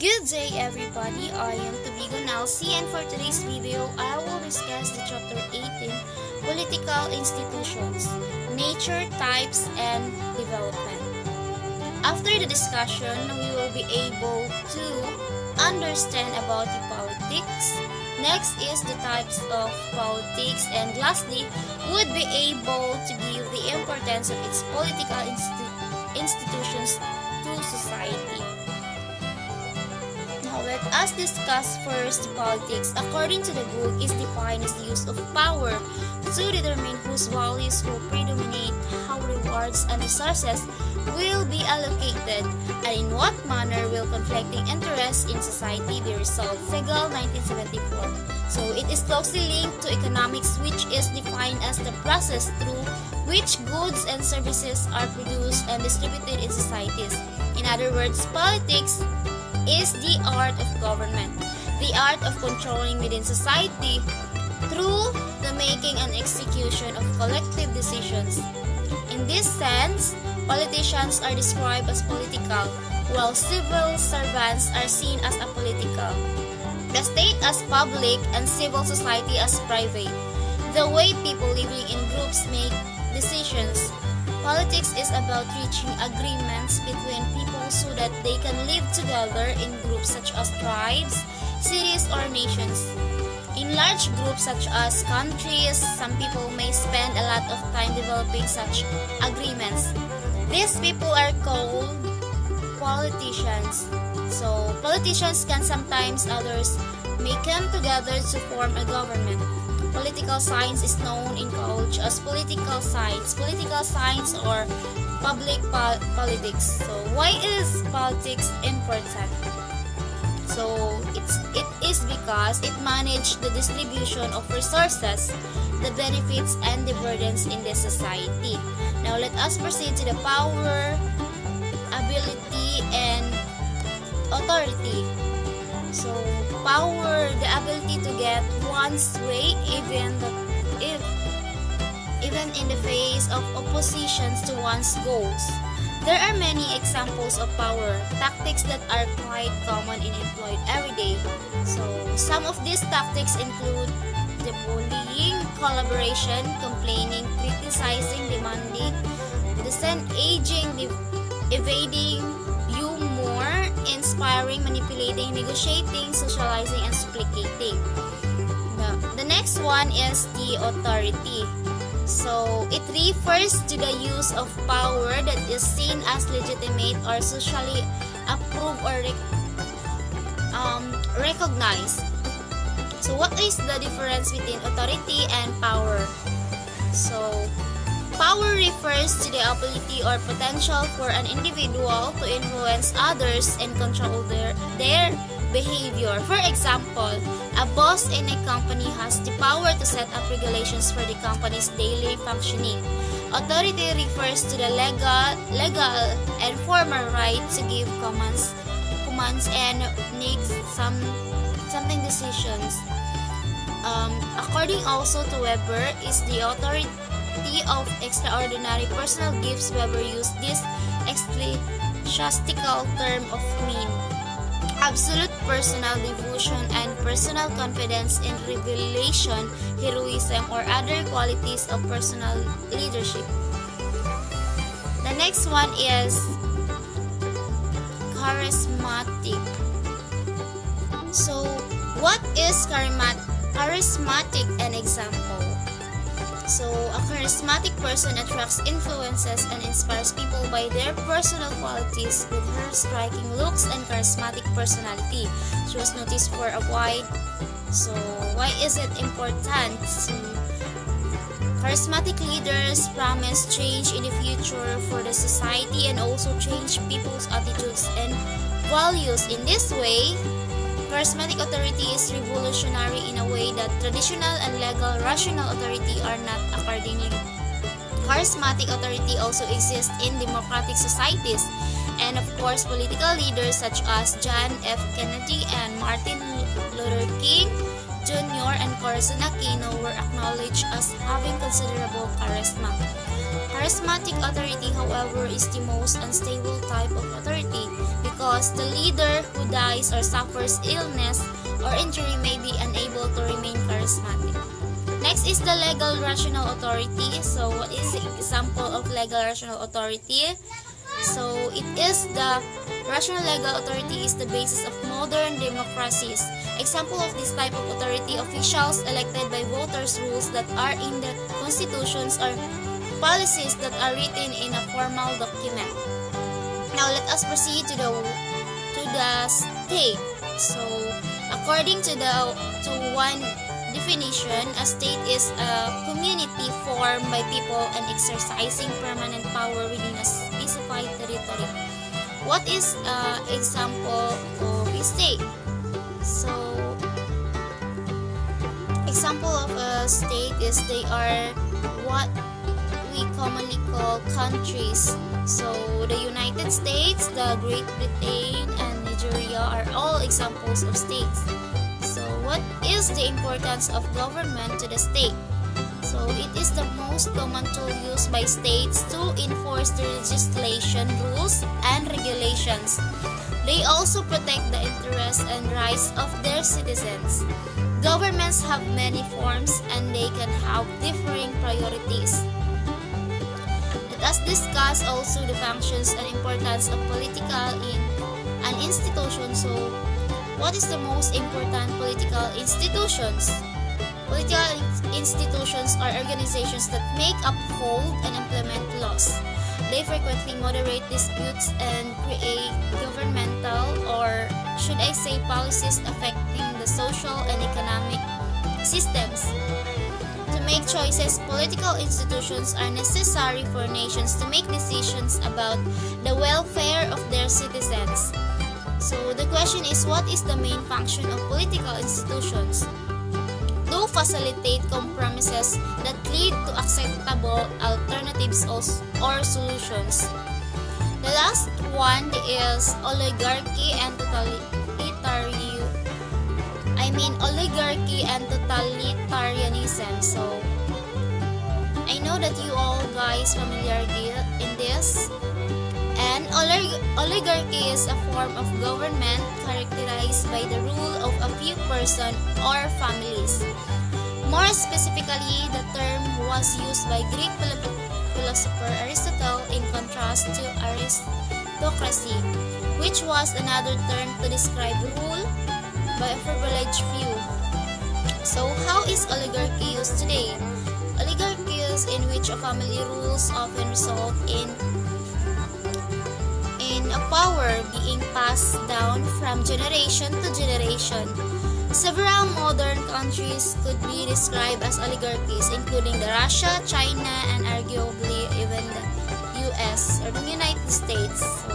Good day everybody, I am Tubigo Nalsi and for today's video, I will discuss the chapter 18, Political Institutions, Nature, Types, and Development. After the discussion, we will be able to understand about the politics. Next is the types of politics, and lastly, would be able to give the importance of its political institutions to society. Now, let us discuss first politics. According to the book, is defined as the use of power to determine whose values will predominate, how rewards and resources will be allocated, and in what manner will conflicting interests in society be resolved. Segal, 1974. So, it is closely linked to economics, which is defined as the process through which goods and services are produced and distributed in societies. In other words, politics is the art of government, the art of controlling within society through the making and execution of collective decisions. In this sense, politicians are described as political, while civil servants are seen as apolitical. The state as public and civil society as private. The way people living in groups make decisions. Politics is about reaching agreements between people so that they can live together in groups such as tribes, cities, or nations. In large groups such as countries, some people may spend a lot of time developing such agreements. These people are called politicians. So, politicians can sometimes others may come together to form a government. Political science is known in college as political science. Political science or public politics. So, why is politics important? So, it is because it manages the distribution of resources, the benefits, and the burdens in the society. Now, let us proceed to the power, ability, and authority. So, power, the ability to get one's way even in the face of oppositions to one's goals. There are many examples of power tactics that are quite common and employed every day. So, some of these tactics include the bullying, collaboration, complaining, criticizing, demanding, disengaging, evading, humor, inspiring, manipulating, negotiating, socializing, and supplicating. The next one is the authority. So, it refers to the use of power that is seen as legitimate or socially approved or recognized. So, what is the difference between authority and power? So, power refers to the ability or potential for an individual to influence others and control their behavior. For example, a boss in a company has the power to set up regulations for the company's daily functioning. Authority refers to the legal and formal right to give commands and make something decisions. According also to Weber, is the authority of extraordinary personal gifts. Weber used this ecclesiastical term of mean absolute personal devotion and personal confidence in revelation, heroism, or other qualities of personal leadership. The next one is charismatic. So, what is charismatic? An example. So, a charismatic person attracts influences and inspires people by their personal qualities with her striking looks and charismatic personality. She was noticed for a wide. So, why is it important? Charismatic leaders promise change in the future for the society and also change people's attitudes and values. In this way, charismatic authority is revolutionary in a way that traditional and legal rational authority are not accordingly. Charismatic authority also exists in democratic societies, and of course, political leaders such as John F. Kennedy and Martin Luther King Jr. and Corazon Aquino were acknowledged as having considerable charisma. Charismatic authority, however, is the most unstable type of authority because because the leader who dies or suffers illness or injury may be unable to remain charismatic. Next is the legal rational authority. So what is the example of legal rational authority? So it is the rational legal authority is the basis of modern democracies. Example of this type of authority: officials elected by voters, rules that are in the constitutions, or policies that are written in a formal document. Now let us proceed to the state. So according to one definition, a state is a community formed by people and exercising permanent power within a specified territory. What is example of a state? So example of a state is they are what we commonly call countries. So the United States, the Great Britain, and Nigeria are all examples of states. So what is the importance of government to the state? So it is the most common tool used by states to enforce the legislation, rules, and regulations. They also protect the interests and rights of their citizens. Governments have many forms and they can have differing priorities. Let us discuss also the functions and importance of political in an institution. So what is the most important political institutions? Political institutions are organizations that make, uphold, and implement laws. They frequently moderate disputes and create governmental, or should I say, policies affecting the social and economic systems. To make choices, political institutions are necessary for nations to make decisions about the welfare of their citizens. So the question is, what is the main function of political institutions? To facilitate compromises that lead to acceptable alternatives or solutions. The last one is oligarchy and totalitarianism. So I know that you all guys familiar in this. And oligarchy is a form of government characterized by the rule of a few persons or families. More specifically, the term was used by Greek philosopher Aristotle in contrast to aristocracy, which was another term to describe rule by a privileged few. So how is oligarchy used today? Oligarchy is in which a family rules often result in a power being passed down from generation to generation. Several modern countries could be described as oligarchies, including the Russia, China, and arguably even the US or the United States. So,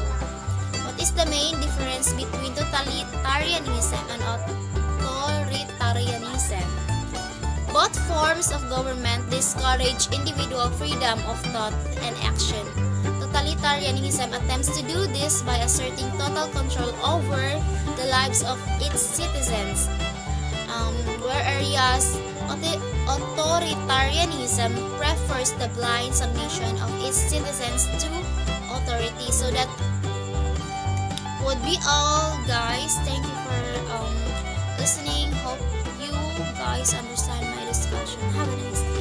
what is the main difference between totalitarianism and authoritarianism? Both forms of government discourage individual freedom of thought and action. Totalitarianism attempts to do this by asserting total control over the lives of its citizens, whereas authoritarianism prefers the blind submission of its citizens to authority. So that would be all, guys. Thank you for listening. Hope you guys understand my discussion. Have a nice day.